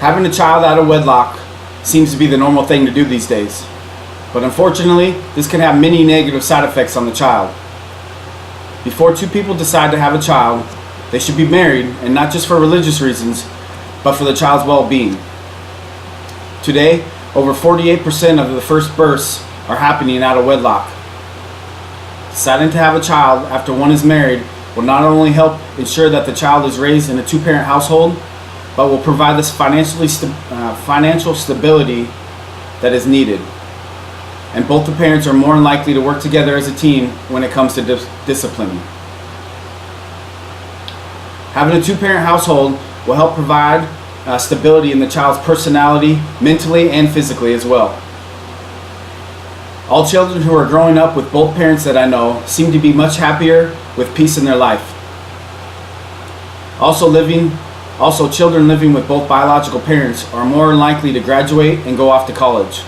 Having a child out of wedlock seems to be the normal thing to do these days. But unfortunately, this can have many negative side effects on the child. Before two people decide to have a child, they should be married, and not just for religious reasons, but for the child's well-being. Today, over 48% of the first births are happening out of wedlock. Deciding to have a child after one is married will not only help ensure that the child is raised in a two-parent household, but will provide this financial stability that is needed. And both the parents are more than likely to work together as a team when it comes to disciplining. Having a two-parent household will help provide stability in the child's personality, mentally and physically as well. All children who are growing up with both parents that I know seem to be much happier with peace in their life. Also, children living with both biological parents are more likely to graduate and go off to college.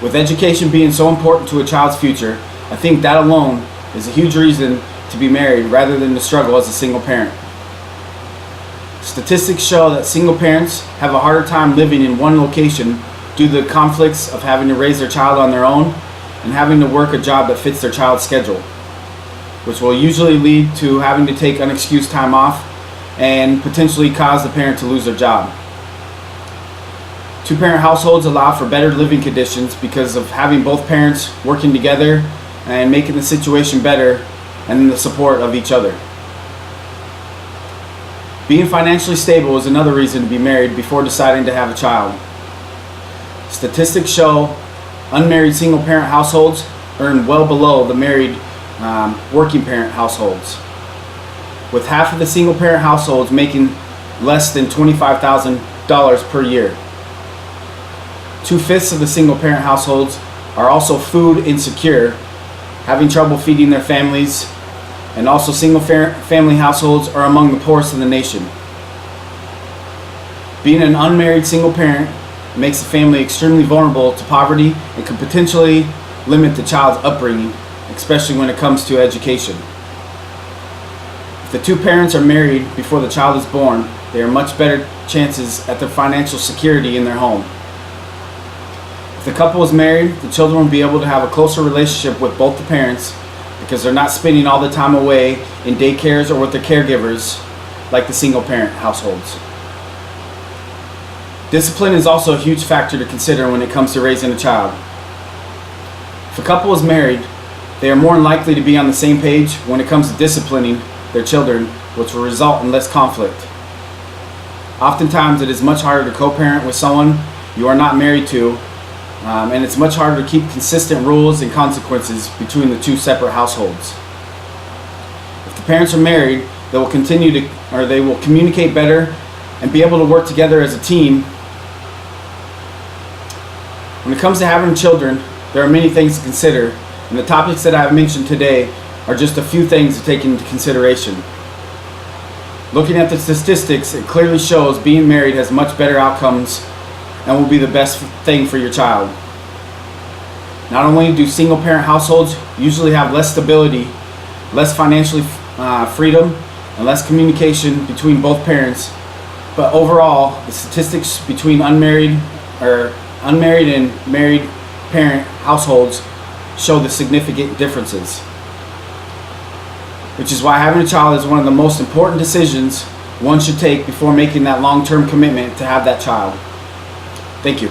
With education being so important to a child's future, I think that alone is a huge reason to be married rather than to struggle as a single parent. Statistics show that single parents have a harder time living in one location due to the conflicts of having to raise their child on their own and having to work a job that fits their child's schedule, which will usually lead to having to take unexcused time off and potentially cause the parent to lose their job. Two-parent households allow for better living conditions because of having both parents working together and making the situation better, and the support of each other. Being financially stable is another reason to be married before deciding to have a child. Statistics show unmarried single-parent households earn well below the married working parent households, with half of the single-parent households making less than $25,000 per year. 2/5 of the single-parent households are also food insecure, having trouble feeding their families, and also single-family households are among the poorest in the nation. Being an unmarried single parent makes the family extremely vulnerable to poverty and can potentially limit the child's upbringing, especially when it comes to education. If the two parents are married before the child is born, there are much better chances at their financial security in their home. If the couple is married, the children will be able to have a closer relationship with both the parents because they're not spending all the time away in daycares or with their caregivers like the single parent households. Discipline is also a huge factor to consider when it comes to raising a child. If a couple is married, they are more likely to be on the same page when it comes to disciplining their children, which will result in less conflict. Oftentimes it is much harder to co-parent with someone you are not married to, and it's much harder to keep consistent rules and consequences between the two separate households. If the parents are married, they will communicate better and be able to work together as a team. When it comes to having children, there are many things to consider, and the topics that I have mentioned today are just a few things to take into consideration. Looking at the statistics, it clearly shows being married has much better outcomes and will be the best thing for your child. Not only do single-parent households usually have less stability, less financial freedom, and less communication between both parents, but overall, the statistics between unmarried and married parent households show the significant differences. Which is why having a child is one of the most important decisions one should take before making that long-term commitment to have that child. Thank you.